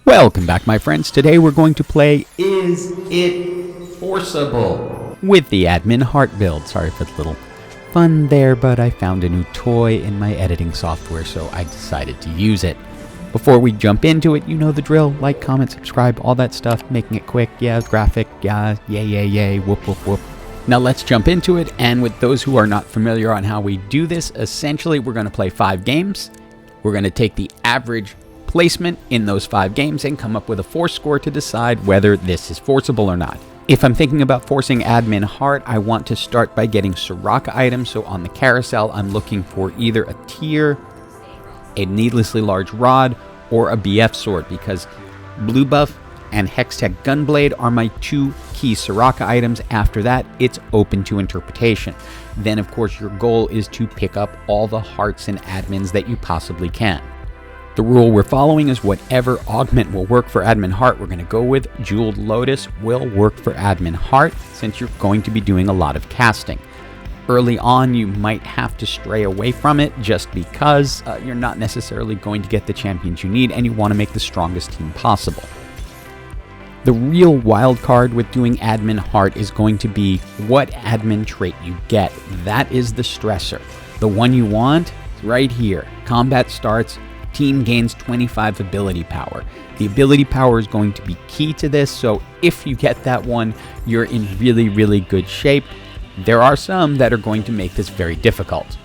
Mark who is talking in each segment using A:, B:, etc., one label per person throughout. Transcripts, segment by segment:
A: Welcome back, my friends. Today we're going to play Is It Forcible with the admin heart build. Sorry for the little fun there, but I found a new toy in my editing software, so I decided to use it. Before we jump into it, you know the drill. Like, comment, subscribe, all that stuff. Making it quick, yeah, graphic, yeah, yay, whoop, whoop, whoop. Now let's jump into it, and with those who are not familiar on how we do this, essentially we're going to play 5 games. We're going to take the average placement in those 5 games and come up with a force score to decide whether this is forcible or not. If I'm thinking about forcing admin heart, I want to start by getting Soraka items. So on the carousel, I'm looking for either a tier, a needlessly large rod, or a BF sword, because blue buff and Hextech Gunblade are my 2 key Soraka items. After that, it's open to interpretation. Then of course your goal is to pick up all the hearts and admins that you possibly can. The rule we're following is whatever augment will work for admin heart, we're going to go with. Jeweled Lotus will work for admin heart since you're going to be doing a lot of casting. Early on, you might have to stray away from it just because you're not necessarily going to get the champions you need and you want to make the strongest team possible. The real wild card with doing admin heart is going to be what admin trait you get. That is the stressor. The one you want is right here. Combat starts. Team gains 25 ability power. The ability power is going to be key to this, so if you get that one, you're in really good shape. There are some that are going to make this very difficult.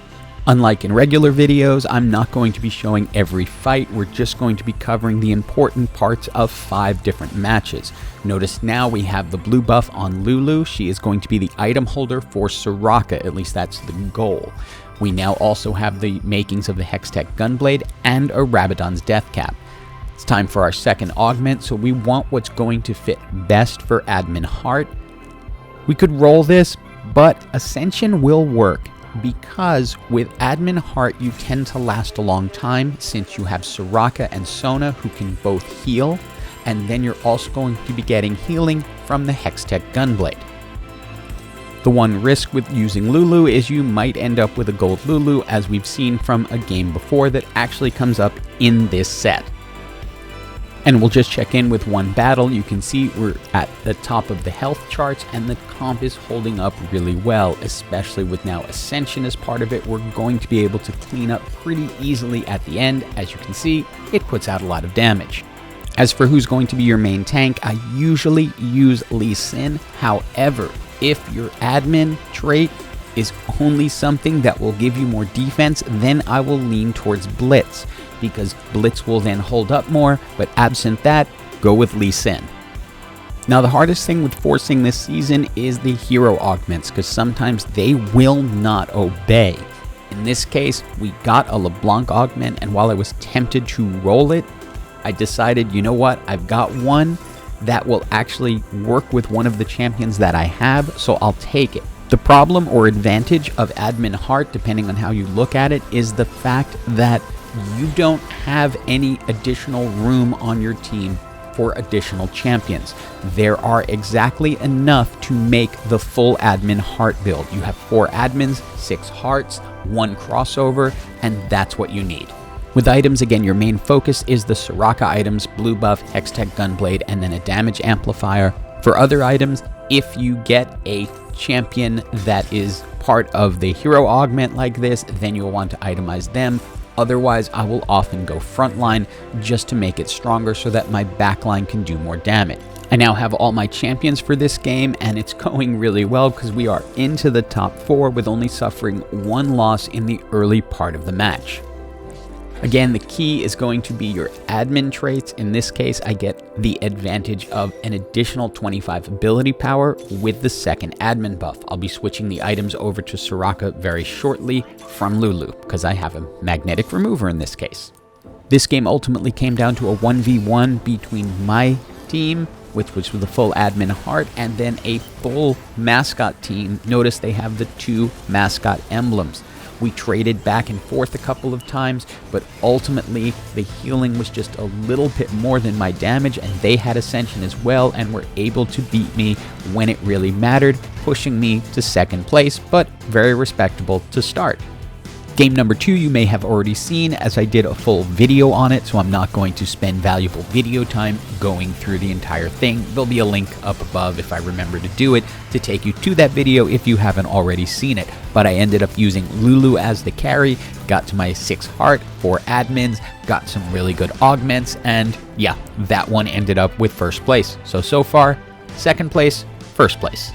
A: Unlike in regular videos, I'm not going to be showing every fight. We're just going to be covering the important parts of 5 different matches. Notice now we have the blue buff on Lulu. She is going to be the item holder for Soraka, at least that's the goal. We now also have the makings of the Hextech Gunblade and a Rabadon's Death Cap. It's time for our second augment, so we want what's going to fit best for admin heart. We could roll this, but Ascension will work because with admin heart you tend to last a long time since you have Soraka and Sona who can both heal, and then you're also going to be getting healing from the Hextech Gunblade. The one risk with using Lulu is you might end up with a gold Lulu, as we've seen from a game before that actually comes up in this set. And we'll just check in with one battle. You can see we're at the top of the health charts and the comp is holding up really well, especially with now Ascension as part of it. We're going to be able to clean up pretty easily at the end. As you can see, it puts out a lot of damage. As for who's going to be your main tank, I usually use Lee Sin. However, if your admin trait is only something that will give you more defense, then I will lean towards Blitz, because Blitz will then hold up more, but absent that, go with Lee Sin. Now the hardest thing with forcing this season is the hero augments, because sometimes they will not obey. In this case, we got a Leblanc augment, and while I was tempted to roll it, I decided, you know what, I've got one that will actually work with one of the champions that I have, so I'll take it. The problem or advantage of admin heart, depending on how you look at it, is the fact that you don't have any additional room on your team for additional champions. There are exactly enough to make the full admin heart build. You have 4 admins, 6 hearts, 1 crossover, and that's what you need. With items, again, your main focus is the Soraka items, blue buff, Hextech Gunblade, and then a damage amplifier. For other items, if you get a champion that is part of the hero augment like this, then you'll want to itemize them. Otherwise, I will often go frontline just to make it stronger so that my backline can do more damage. I now have all my champions for this game, and it's going really well because we are into the top 4 with only suffering 1 loss in the early part of the match. Again, the key is going to be your admin traits. In this case, I get the advantage of an additional 25 ability power with the second admin buff. I'll be switching the items over to Soraka very shortly from Lulu, because I have a magnetic remover in this case. This game ultimately came down to a 1v1 between my team, which was with a full admin heart, and then a full mascot team. Notice they have the 2 mascot emblems. We traded back and forth a couple of times, but ultimately the healing was just a little bit more than my damage, and they had Ascension as well and were able to beat me when it really mattered, pushing me to 2nd place, but very respectable to start. Game number 2 you may have already seen, as I did a full video on it, so I'm not going to spend valuable video time going through the entire thing. There'll be a link up above if I remember to do it to take you to that video if you haven't already seen it. But I ended up using Lulu as the carry, got to my 6 heart, 4 admins, got some really good augments, and yeah, that one ended up with first place. So far, second place, first place.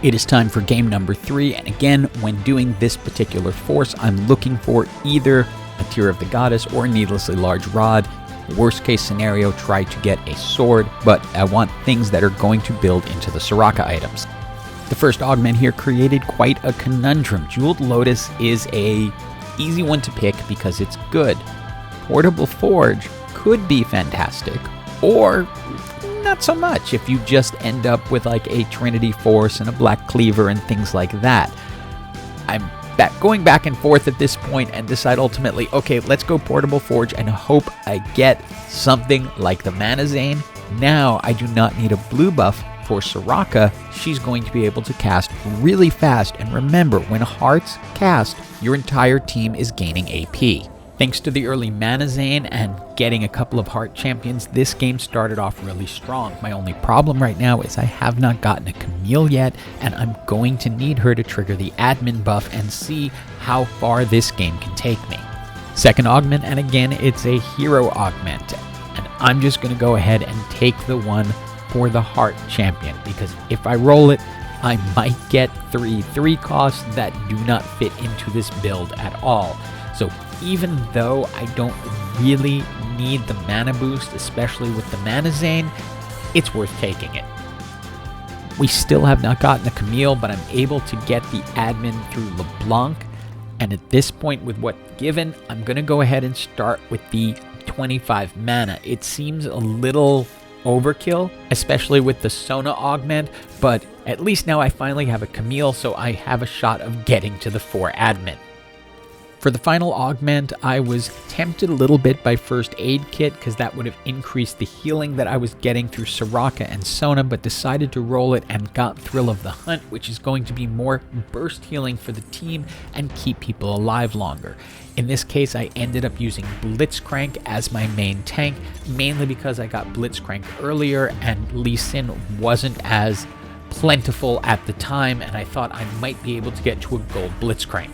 A: It is time for game number 3, and again, when doing this particular force, I'm looking for either a Tear of the Goddess or a needlessly large rod. Worst case scenario, try to get a sword, but I want things that are going to build into the Soraka items. The first augment here created quite a conundrum. Jeweled Lotus is a easy one to pick because it's good. Portable Forge could be fantastic, or not so much if you just end up with like a Trinity Force and a Black Cleaver and things like that. I'm going back and forth at this point and decide ultimately, okay, let's go Portable Forge and hope I get something like the Mana Zane. Now I do not need a blue buff for Soraka. She's going to be able to cast really fast, and remember, when hearts cast, your entire team is gaining AP. Thanks to the early Mana Zane and getting a couple of heart champions, this game started off really strong. My only problem right now is I have not gotten a Camille yet, and I'm going to need her to trigger the admin buff and see how far this game can take me. Second augment, and again, it's a hero augment, and I'm just going to go ahead and take the one for the heart champion, because if I roll it, I might get 3 costs that do not fit into this build at all. So even though I don't really need the mana boost, especially with the Mana Zane, it's worth taking it. We still have not gotten the Camille, but I'm able to get the admin through Leblanc, and at this point with what's given, I'm going to go ahead and start with the 25 mana. It seems a little overkill, especially with the Sona augment, but at least now I finally have a Camille, so I have a shot of getting to the 4 admin. For the final augment, I was tempted a little bit by First Aid Kit because that would have increased the healing that I was getting through Soraka and Sona, but decided to roll it and got Thrill of the Hunt, which is going to be more burst healing for the team and keep people alive longer. In this case, I ended up using Blitzcrank as my main tank, mainly because I got Blitzcrank earlier and Lee Sin wasn't as plentiful at the time, and I thought I might be able to get to a gold Blitzcrank.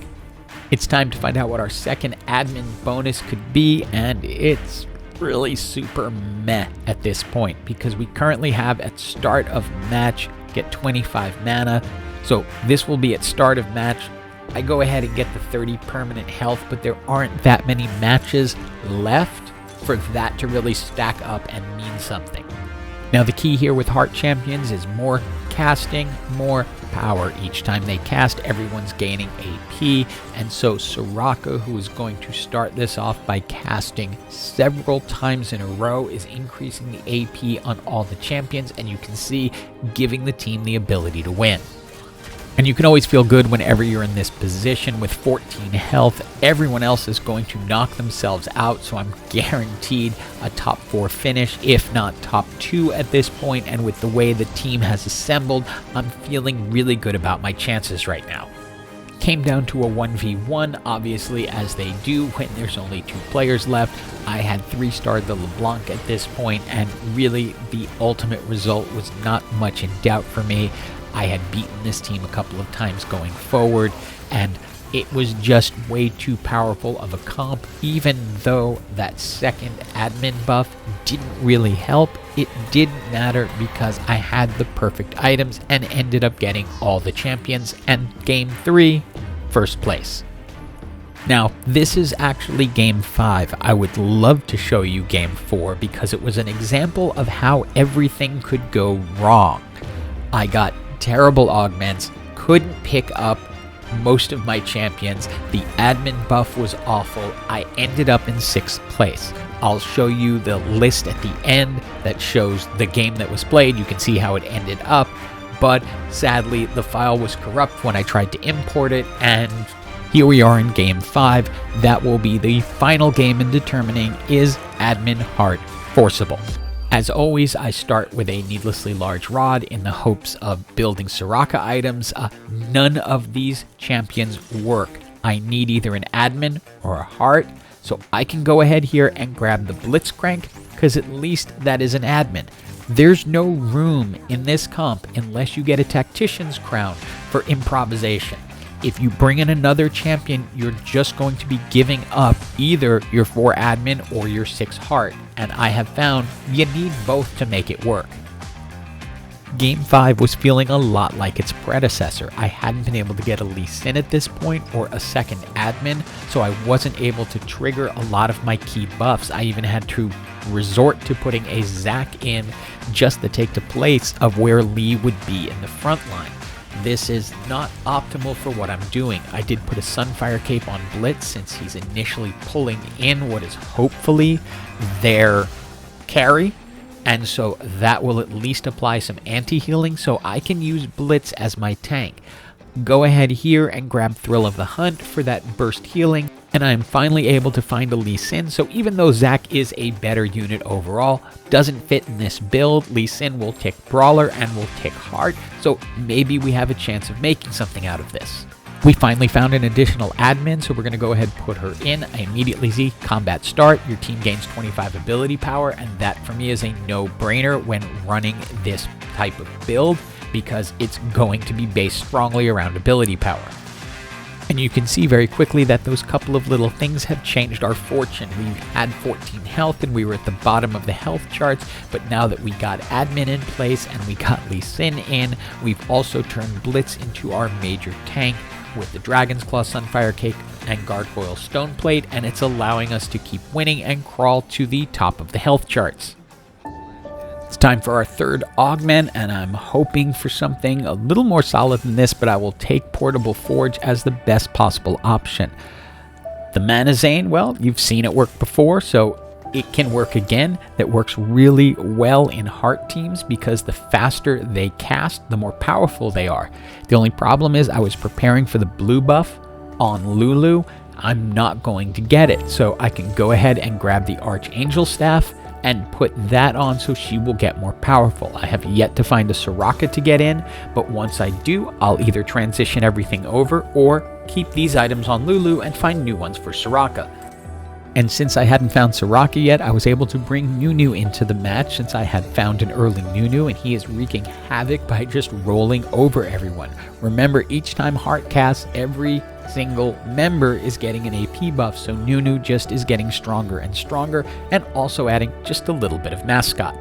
A: It's time to find out what our second admin bonus could be, and it's really super meh at this point because we currently have at start of match get 25 mana, so this will be at start of match. I go ahead and get the 30 permanent health, but there aren't that many matches left for that to really stack up and mean something. Now the key here with Heart Champions is more casting, more power. Each time they cast, everyone's gaining AP, and so Soraka, who is going to start this off by casting several times in a row, is increasing the AP on all the champions, and you can see giving the team the ability to win. And you can always feel good whenever you're in this position. With 14 health, everyone else is going to knock themselves out, so I'm guaranteed a top 4 finish, if not top 2 at this point, and with the way the team has assembled, I'm feeling really good about my chances right now. Came down to a 1v1, obviously, as they do when there's only 2 players left. I had 3-starred the Leblanc at this point, and really the ultimate result was not much in doubt for me. I had beaten this team a couple of times going forward, and it was just way too powerful of a comp. Even though that second admin buff didn't really help, it didn't matter because I had the perfect items and ended up getting all the champions, and game 3, first place. Now, this is actually game 5. I would love to show you game 4 because it was an example of how everything could go wrong. I got terrible augments, couldn't pick up most of my champions, the admin buff was awful, I ended up in 6th place. I'll show you the list at the end that shows the game that was played. You can see how it ended up, but sadly the file was corrupt when I tried to import it, and here we are in game 5. That will be the final game in determining is admin heart forcible. As always, I start with a needlessly large rod in the hopes of building Soraka items. None of these champions work. I need either an admin or a heart, so I can go ahead here and grab the Blitzcrank, because at least that is an admin. There's no room in this comp unless you get a Tactician's Crown for improvisation. If you bring in another champion, you're just going to be giving up either your 4 admin or your 6 heart, and I have found you need both to make it work. Game 5 was feeling a lot like its predecessor. I hadn't been able to get a Lee Sin at this point or a second admin, so I wasn't able to trigger a lot of my key buffs. I even had to resort to putting a Zac in just to take the place of where Lee would be in the front line. This is not optimal for what I'm doing. I did put a Sunfire Cape on Blitz since he's initially pulling in what is hopefully their carry, and so that will at least apply some anti-healing, so I can use Blitz as my tank. Go ahead here and grab Thrill of the Hunt for that burst healing, and I'm finally able to find a Lee Sin, so even though Zac is a better unit overall, doesn't fit in this build, Lee Sin will tick Brawler and will tick Heart, so maybe we have a chance of making something out of this. We finally found an additional admin, so we're going to go ahead and put her in. I immediately see combat start, your team gains 25 ability power, and that for me is a no-brainer when running this type of build, because it's going to be based strongly around ability power. And you can see very quickly that those couple of little things have changed our fortune. We had 14 health and we were at the bottom of the health charts, but now that we got admin in place and we got Lee Sin in, we've also turned Blitz into our major tank with the Dragon's Claw, Sunfire Cake, and Gargoyle Stoneplate, and it's allowing us to keep winning and crawl to the top of the health charts. It's time for our third augment, and I'm hoping for something a little more solid than this, but I will take Portable Forge as the best possible option. The Mana Zane, well, you've seen it work before, so it can work again. That works really well in heart teams because the faster they cast, the more powerful they are. The only problem is I was preparing for the blue buff on Lulu. I'm not going to get it, so I can go ahead and grab the Archangel Staff and put that on so she will get more powerful. I have yet to find a Soraka to get in, but once I do, I'll either transition everything over or keep these items on Lulu and find new ones for Soraka. And since I hadn't found Soraka yet, I was able to bring Nunu into the match since I had found an early Nunu, and he is wreaking havoc by just rolling over everyone. Remember, each time Heart casts, every single member is getting an AP buff, so Nunu just is getting stronger and stronger, and also adding just a little bit of mascot.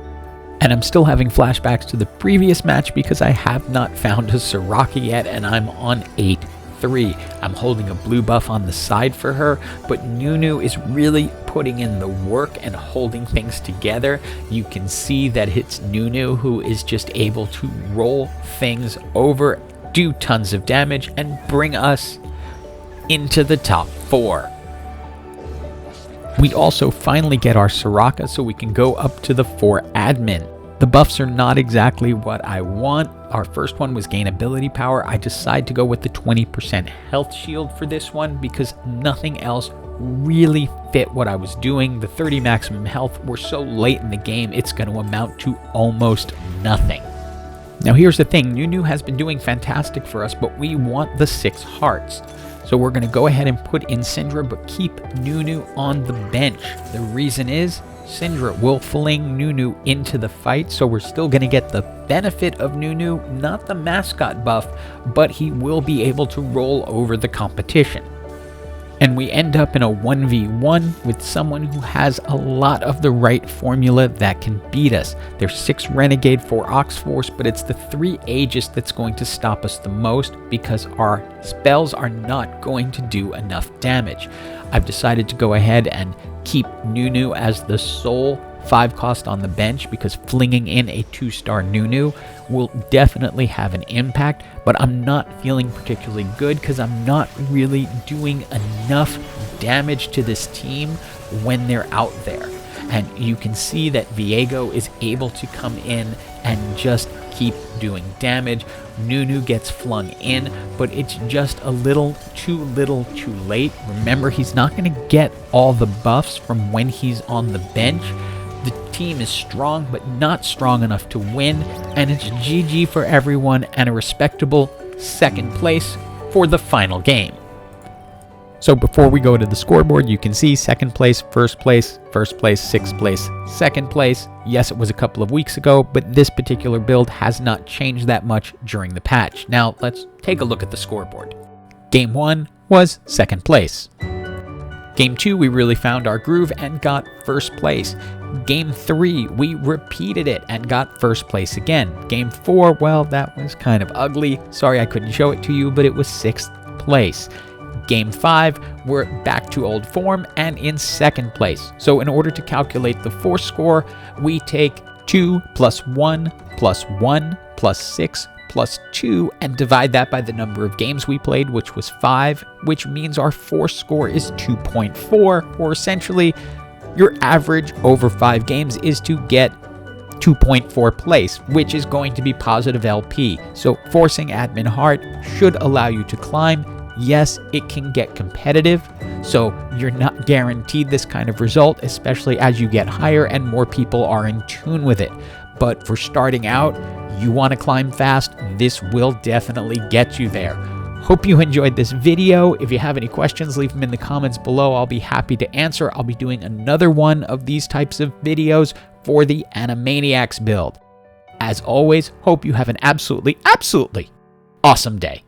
A: And I'm still having flashbacks to the previous match because I have not found a Soraka yet, and I'm on 8-3. I'm holding a blue buff on the side for her, but Nunu is really putting in the work and holding things together. You can see that it's Nunu who is just able to roll things over, do tons of damage, and bring us into the top 4. We also finally get our Soraka so we can go up to the 4 admin. The buffs are not exactly what I want. Our first one was gain ability power. I decided to go with the 20% health shield for this one because nothing else really fit what I was doing. The 30 maximum health, we're so late in the game, it's going to amount to almost nothing. Now here's the thing, Nunu has been doing fantastic for us, but we want the 6 hearts. So we're going to go ahead and put in Syndra, but keep Nunu on the bench. The reason is Syndra will fling Nunu into the fight, so we're still going to get the benefit of Nunu, not the mascot buff, but he will be able to roll over the competition. And we end up in a 1v1 with someone who has a lot of the right formula that can beat us. There's 6 Renegade, 4 Ox-Force, but it's the 3 Aegis that's going to stop us the most because our spells are not going to do enough damage. I've decided to go ahead and keep Nunu as the sole 5 cost on the bench because flinging in a 2-star Nunu will definitely have an impact, but I'm not feeling particularly good because I'm not really doing enough damage to this team when they're out there. And you can see that Viego is able to come in and just keep doing damage. Nunu gets flung in, but it's just a little too late. Remember, he's not going to get all the buffs from when he's on the bench. The team is strong, but not strong enough to win, and it's GG for everyone and a respectable 2nd place for the final game. So before we go to the scoreboard, you can see second place, first place, sixth place, second place. Yes, it was a couple of weeks ago, but this particular build has not changed that much during the patch. Now let's take a look at the scoreboard. Game 1 was second place. Game 2, we really found our groove and got first place. Game 3, we repeated it and got first place again. Game 4, well, that was kind of ugly. Sorry I couldn't show it to you, but it was sixth place. Game 5, we're back to old form and in second place. So in order to calculate the force score, we take 2 plus 1 plus 1 plus 6 plus 2 and divide that by the number of games we played, which was 5, which means our force score is 2.4, or essentially your average over 5 games is to get 2.4 place, which is going to be positive LP. So forcing admin heart should allow you to climb. Yes, it can get competitive, so you're not guaranteed this kind of result, especially as you get higher and more people are in tune with it. But for starting out, you want to climb fast, this will definitely get you there. Hope you enjoyed this video. If you have any questions, leave them in the comments below. I'll be happy to answer. I'll be doing another one of these types of videos for the Animaniacs build. As always, hope you have an absolutely awesome day.